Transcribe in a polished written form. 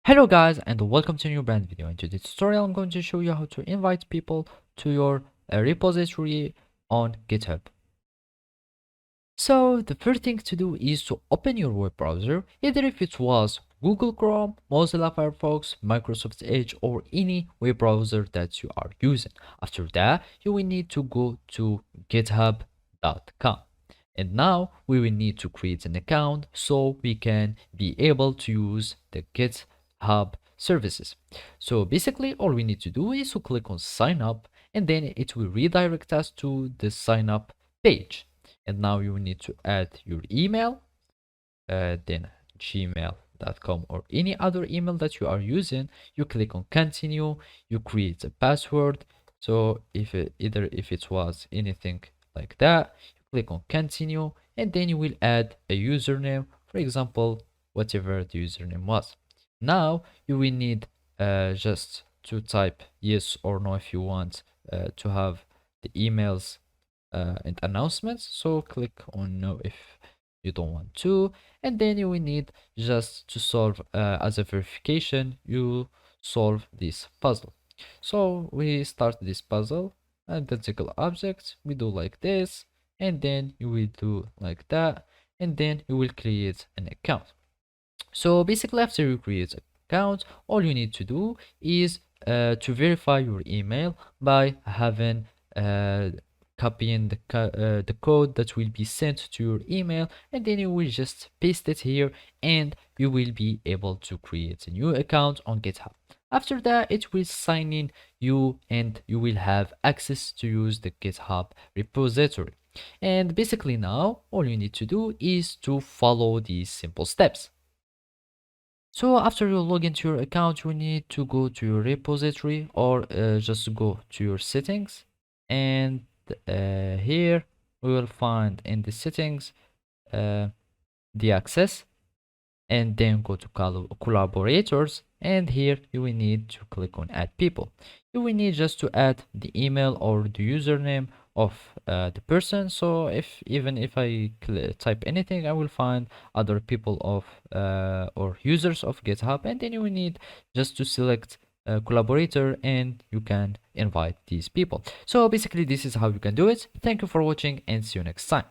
Hello guys and welcome to a new brand video. In today's tutorial I'm going to show you how to invite people to your repository on GitHub. So the first thing to do is to open your web browser, either if it was Google Chrome, Mozilla Firefox, Microsoft Edge or any web browser that you are using. After that you will need to go to github.com. And now we will need to create an account so we can be able to use the GitHub services. So basically all we need to do is to click on sign up and then it will redirect us to the sign up page. And now you will need to add your email, then gmail.com or any other email that you are using. You click on continue, you create a password. So if it was anything like that, click on continue and then you will add a username, for example whatever the username was. Now you will need just to type yes or no if you want to have the emails and announcements. So click on no if you don't want to, and then you will need just to solve as a verification, you solve this puzzle. So we start this puzzle, identical objects, we do like this, and then you will do like that, and then you will create an account. So basically after you create an account, all you need to do is to verify your email by having copying the code that will be sent to your email, and then you will just paste it here and you will be able to create a new account on GitHub. After that it will sign in you and you will have access to use the GitHub repository. And basically now all you need to do is to follow these simple steps. So after you log into your account, you need to go to your repository or just go to your settings, and here we will find in the settings the access, and then go to collaborators, and here you will need to click on add people. You will need just to add the email or the username of the person. So even if I type anything, I will find other people of or users of GitHub, and then you will need just to select a collaborator and you can invite these people. So basically this is how you can do it. Thank you for watching and see you next time.